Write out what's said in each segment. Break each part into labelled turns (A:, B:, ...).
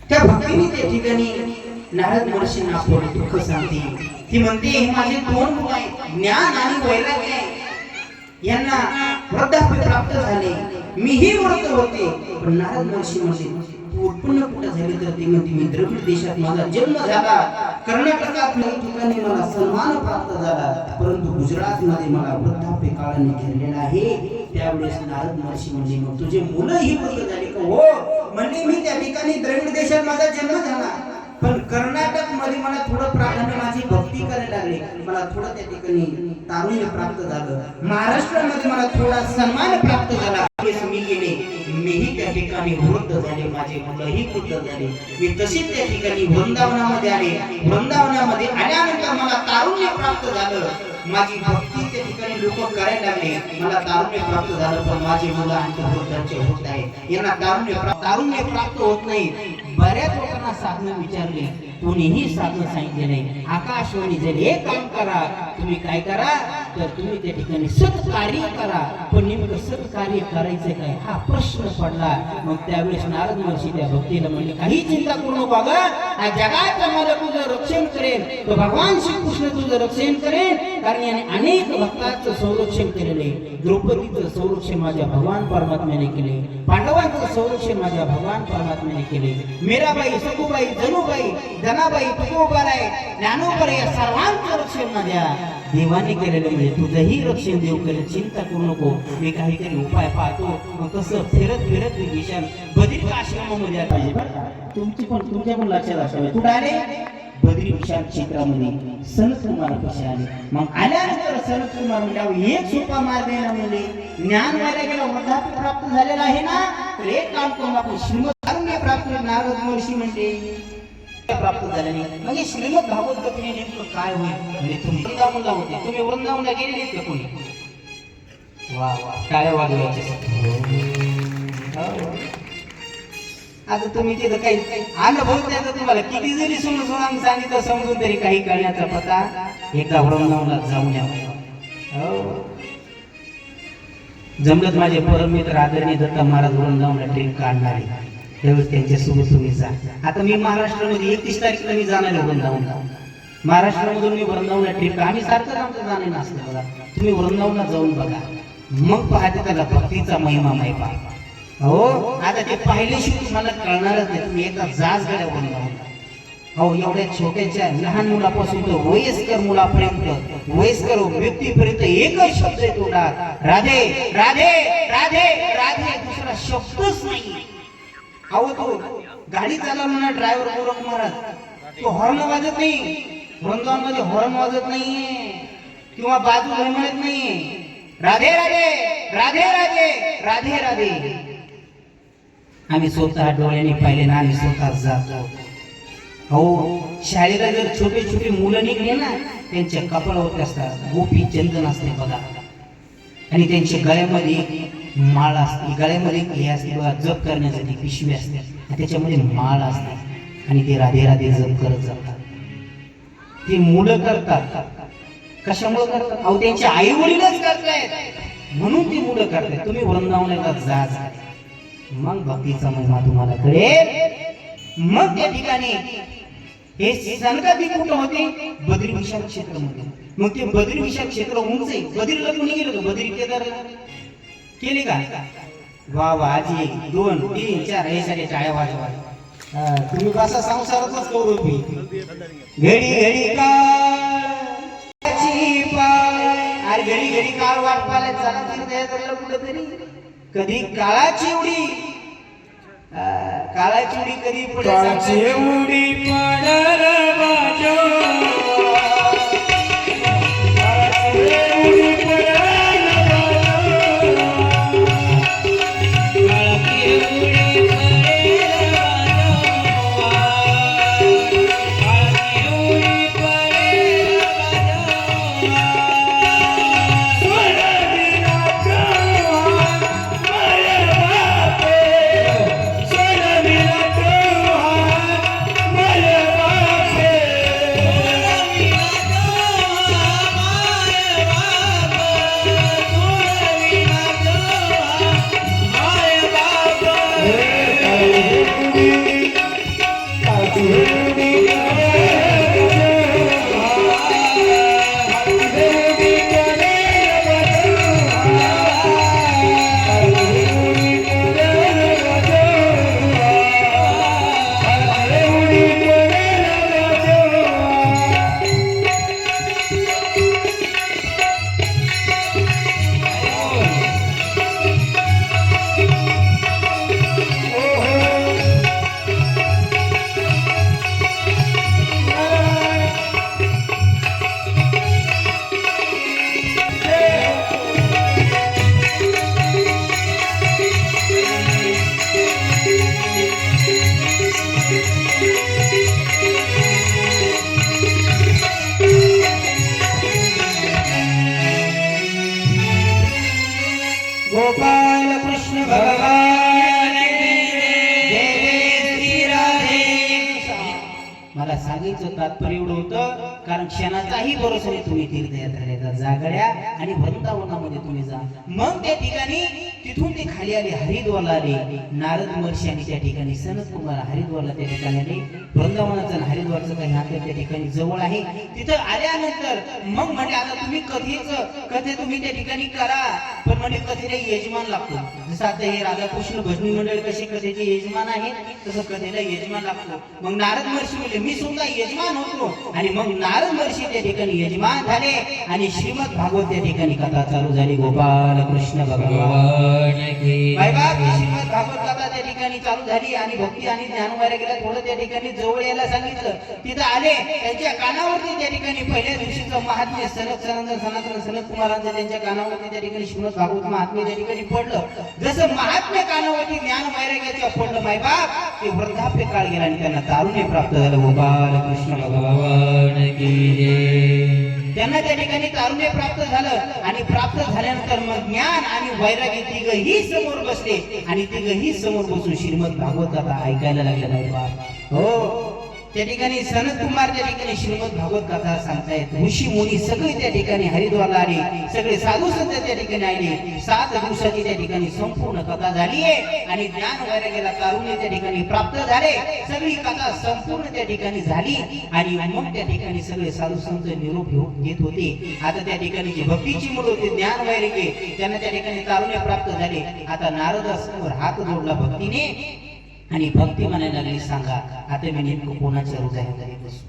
A: त्या भक्तीने त्या ठिकाणी नारद महर्षींना आपले दुःख सांगते. ती म्हणते हे माझे दोन मुलं आहेत, ज्ञान आणि वैराग्य यांना वृद्धाप्य प्राप्त झाले. मीही वृद्ध होते. पण नारद महर्षी म्हणते तू उत्पन्न कुठे झाली तर ती म्हणते मी द्रविड देशात माझा जन्म झाला, कर्नाटकात ठिकाणी मला सन्मान प्राप्त झाला, परंतु गुजरात मध्ये मला वृद्धाप्य काळाने घेरलेला आहे. त्यावेळेस नारद महर्षी म्हणजे मग तुझे मुलं ही वृद्ध झाली का? हो म्हणजे मी त्या ठिकाणी द्रविड देशात माझा जन्म झाला, पण कर्नाटक मध्ये मला थोडं प्राधान्य माझी भक्ती करायला लागली, मला थोडं त्या ठिकाणी तारुण्य प्राप्त झालं, महाराष्ट्रामध्ये मला थोडा सन्मान प्राप्त झाला, मी गेले, मीही त्या ठिकाणी वृद्ध झाले, माझे मुलंही वृद्ध झाले. मी तशीच त्या ठिकाणी वृंदावनामध्ये आले. वृंदावनामध्ये आल्यानंतर मला तारुण्य प्राप्त झालं, माझी भक्ती त्या ठिकाणी लोक करायला लागले, मला तारुण्य प्राप्त झालं, पण माझे मुलं आणखी वृद्धांचे होत आहे. यांना तारुण्य प्राप्त होत नाही. बऱ्याच लोकांना साधनं विचारले, कोणीही साधनं सांगितले नाही. आकाशवाणी झाली एक काम करा, तुम्ही काय करा तर तुम्ही त्या ठिकाणी सत्कार्य करा. पण नेमकं सत्कार्य करायचं काय हा प्रश्न पडला. मग त्यावेळेस नारद महर्षी त्या भक्तीला म्हणले काही चिंता करू नको ग, हा जगाचा मला तुझं रक्षण करेल, तो भगवान श्रीकृष्ण तुझं रक्षण करेल, कारण याने अनेक भक्तांचं संरक्षण केलेले. द्रौपदीचं संरक्षण माझ्या भगवान परमात्म्याने केले, पांडवांचं संरक्षण माझ्या भगवान परमात्म्याने केले, मीराबाई, सखुबाई, जनुबाई, धनाबाई, तुकोबाई, ज्ञानोबाई या सर्वांचं रक्षण माझ्या देवाने केलेलं. म्हणजे तुझंही रक्षण देव करेल, चिंता करू नको. मी काहीतरी उपाय पाहतो. मग कसं फिरत फिरत मी दिशान बद्रिक आश्रमामध्ये पाहिजे. तुमच्या पण लक्षात असावे, तू डायरेक्ट बद्री विशाल क्षेत्रामध्ये सनत कुमार कसे आले. मग आल्यानंतर सनत कुमार म्हणजे एक सोपा मार्ग आहे ना, म्हणजे ज्ञान व्हायला गेला, वृद्धाप्य प्राप्त झालेला आहे ना, तर एक काम करून आपण श्रीमद प्राप्त. नारद महर्षी म्हणजे प्राप्त झाले नाही म्हणजे श्रीमद भागवत गीतेने नेमकं काय होईल. म्हणजे तुम्ही वृंदावनला होते, तुम्ही वृंदावनला गेलेले का कोणी? वा वा, टाळ्या वाजवायच्या. आता तुम्ही तिथं काही अनुभव त्याचा तुम्हाला किती जरी समजून सांगितलं समजून तरी काही करण्याचा पता. एकदा वृंदावनला जाऊन या. जमलत माझे परममित्र आदरणीय दत्ता महाराज वृंदावनला ट्रेन काढणार आहे, त्यावेळेस त्यांच्या सोबत तुम्ही जा. आता मी महाराष्ट्रामध्ये 31 तारखेला मी जाणार आहे वृंदावनला. महाराष्ट्रामधून मी वृंदावनला ट्रेन, आम्ही सारखं आमचं जाणे नसतं बघा. तुम्ही वृंदावनला जाऊन बघा, मग पाहते त्याला भक्तीचा महिमा माहिती. हो आता ते पाहिल्याशिवाय तुम्हाला कळणारच नाही. तुम्ही एकदा जाच गड्या वृंदावनला. हो एवढ्या छोट्याच्या लहान मुलापासून तर वयस्कर मुलापर्यंत, वयस्कर व्यक्तीपर्यंत एकच शब्द आहे तोंडात, राधे राधे राधे राधे, दुसरा शब्दच नाही. अहो तो गाडी चालवणारा ड्रायव्हर गोरख महाराज, तो हॉर्न वाजत नाही. वृंदावन मध्ये हॉर्न वाजत नाहीये किंवा बाजू घडमळत नाहीये. राधे राधे राधे राधे राधे राधे. आम्ही स्वतः डोळ्यांनी पाहिले ना, आम्ही स्वतः जातो. हो शाळेला जर छोटे छोटे मुलं निघले ना, त्यांच्या कपाळावरती असतात गोपी चंदन असते बघा, आणि त्यांच्या गळ्यामध्ये माळ असते, गळ्यामध्ये हे असते बघा जप करण्यासाठी पिशवी असते, त्याच्यामध्ये माळ असते, आणि ते राधे राधे जप करत जातात. ती मुलं करतात. कशामुळे करतात? अहो त्यांचे आई वडीलच करतायत म्हणून ती मुलं करतायत. तुम्ही वृंदावनाला जा, मग भक्तीचा महिमा तुम्हाला कळेल. मग त्या ठिकाणी हे सनकादी कुठं होते? बद्री विशाल क्षेत्रामध्ये. मग ते बद्री विशाल क्षेत्र उंच आहे. बद्रीला कोणी गेलं का? बद्री केदार केले का? वा वा, आजी 2 3 4 हे सगळे टाळ्या वाजवा. तुम्ही कसा संसारातच करू मी. घडी घडी काळची पाय, अरे घडी घडी काळ वाट पाहायला चालत नाही कुठेतरी. कधी काळाची उडी, काळाची उडी कधी पडेल, काळाची उडी पडर बाजो, गोपाल कृष्ण भगवान जय जय श्री राधे. मला सांगायचं तात्पर्य एवढं होतं, कारण क्षणाचाही भरोसा नाही तुम्ही तीर्थयात्रेला जागड्या आणि वृंदावनामध्ये तुम्ही जा. मग त्या ठिकाणी तिथून ते खाली आले, हरिद्वारला आले. नारद महर्षी आणि त्या ठिकाणी सनत कुमार हरिद्वारला त्या ठिकाणी आले. वृंदावनाचं आणि हरिद्वारचं काही अंतर त्या ठिकाणी जवळ आहे. तिथं आल्यानंतर मग म्हणजे आता तुम्ही कथे तुम्ही त्या ठिकाणी करा, पण म्हणजे कथेला यजमान लागतो. जसं आता हे राधाकृष्ण भजनी मंडळ कसे कथेचे यजमान आहेत, तसं कथेला यजमान लागतो. मग नारद महर्षी म्हणजे मी सुद्धा यजमान होतो. आणि मग नारद महर्षी त्या ठिकाणी यजमान झाले आणि श्रीमद भागवत त्या ठिकाणी कथा चालू झाली. गोपाल कृष्ण भगवान श्रीमद भागवत कथा त्या ठिकाणी चालू झाली आणि भक्ती आणि ज्ञानवाऱ्या गेला. थोडं त्या ठिकाणी जवळ यायला सांगितलं. तिथं आले, त्यांच्या कानावरती त्या ठिकाणी पहिल्या दिवशीचं महात्म्य सनत कुमारांचं त्यांच्या कानावरती त्या ठिकाणी श्रीमद भागवत महात्म्य त्या ठिकाणी पडलं. जसं महात्म्य कानावरती ज्ञान वैराग्याचं पडलं मायबाप, ते वृद्धाप्य काळ गेला आणि त्यांना तारुण्य प्राप्त झालं. गोपाल कृष्ण भगवान की जय. त्यांना त्या ठिकाणी तारुण्य प्राप्त झालं आणि प्राप्त झाल्यानंतर मग ज्ञान आणि वैराग्य तिघही समोर बसले आणि तिघही समोर बसून श्रीमद भागवत कथा ऐकायला लागले मायबाप. हो, त्या ठिकाणी सनत कुमार त्या ठिकाणी श्रीमद भागवत कथा सांगतायत. ऋषी मुनी सगळे त्या ठिकाणी हरिद्वारला आले, सगळे साधू संत त्या ठिकाणी आले. 7 दिवसाची त्या ठिकाणी संपूर्ण कथा झाली आहे आणि ज्ञान वैराग्याला तारुण्य त्या ठिकाणी प्राप्त झाले. सगळी कथा संपूर्ण त्या ठिकाणी झाली आणि मग त्या ठिकाणी सगळे साधू संत निरोप घेत होते. आता त्या ठिकाणी जी भक्तीची मुलं होती, ज्ञान वैराग्य, त्यांना त्या ठिकाणी तारुण्य प्राप्त झाले. आता नारदासमोर हात जोडला भक्तीने आणि भक्ती म्हणायला लागली, सांगा आता मी नेमकं कोणाच्या हृदयामध्ये बसू.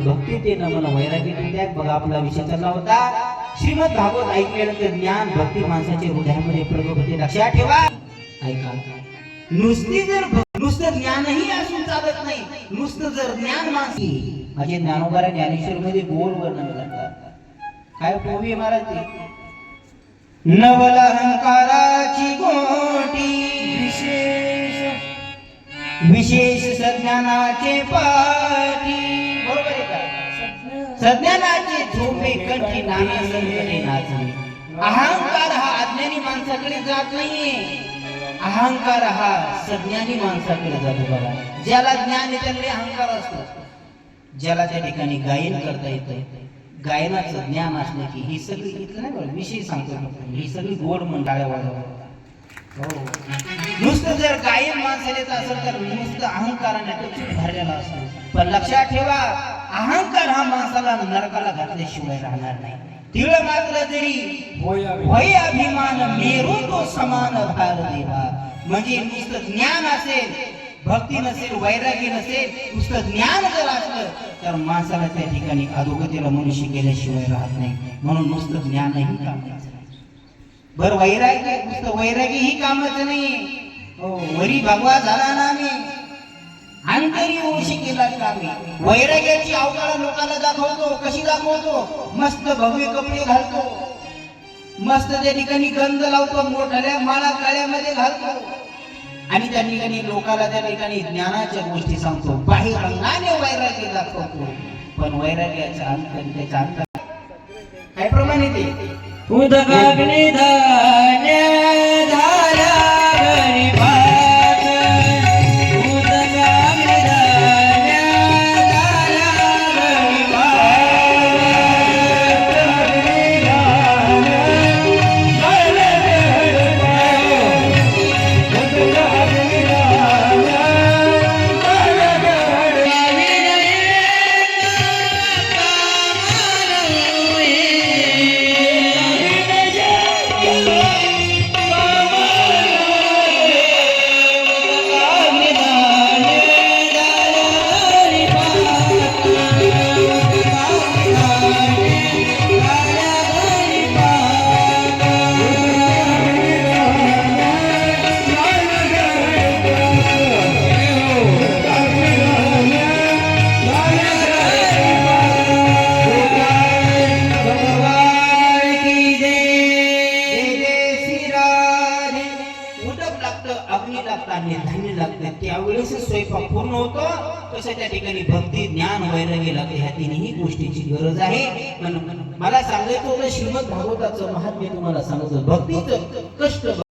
A: भक्ती ते नमन वैराग्य त्याग. बघा आपला विषय चालला होता श्रीमद भागवत ऐकल्यानंतर ज्ञान भक्ती माणसाच्या हृदयामध्ये प्रगट होते. लक्षात ठेवा. ऐका, नुसतं ज्ञानही असून चालत नाही. नुसतं जर ज्ञान माणसी माझे ज्ञानोबा ज्ञानेश्वर मध्ये गोल वर्णन करतात. काय पोवी महाराज ते नवल अहंकाराची गोटी विशेष सज्ञानाचे पाठी. बरोबर आहे का? सज्ञानाचे झोपे कंठी नाना संतने नाचणे. अहंकार हा अज्ञानी माणसाकडे जात नाहीये, अहंकार हा सज्ञानी माणसाकडे जातो. बघा, ज्याला ज्ञान आहे त्याला अहंकार असतो. ज्याला त्या ठिकाणी गायन करता येतं, गायनाचं ज्ञान असलं की ही सगळी इथलं नाही बरं विषय सांगतो, ही सगळी गोड मंडाळ्या वाजवतात. नुसतं जर गायन माणसाला असेल तर नुसतं अहंकाराने भरलेला असतो. पण लक्षात ठेवा, अहंकार हा माणसाला नरकाला घातल्याशिवाय राहणार नाही. तिळ मात्र जरी होय अभिमान मेरू तो समान भार देवा. म्हणजे नुसतं ज्ञान असेल, भक्ती नसेल, वैराग्य नसेल, नुसतं ज्ञान जर असलं तर माणसाला त्या ठिकाणी अधोगतीला मनुष्य गेल्याशिवाय राहत नाही. म्हणून नुसतं ज्ञानही कामाचं नाही. बरं, वैराग्य नुसतं वैराग्य ही कामाचं नाही.
B: हो वरी भगवा झाला ना मी अंतरी ओशी केला कामी वैराग्याची अवकाळा लोकांना दाखवतो कशी दाखवतो मस्त भव्य कपडे घालतो मस्त त्या ठिकाणी गंध लावतो मोठ्या माळा काळ्यामध्ये घालतो आणि त्या ठिकाणी लोकांना त्या ठिकाणी ज्ञानाच्या गोष्टी सांगतो बाहेर रंगाने वैराग्य दाखवतो पण वैराग्याचा अंतर त्याचा अंतर
A: काय प्रमाणे ते
B: उदकाग्नी धान्य धारा घरी भात उदकाग्नी धान्य धारा घरी त्यावेळेस स्वयंपाक पूर्ण होतो तसं त्या ठिकाणी भक्ती ज्ञान वैराग्य लागते ह्या तिन्ही गोष्टीची गरज आहे. मला सांगायचं होतं श्रीमद भागवताचं महात्म्य तुम्हाला सांगायचं भक्तीचं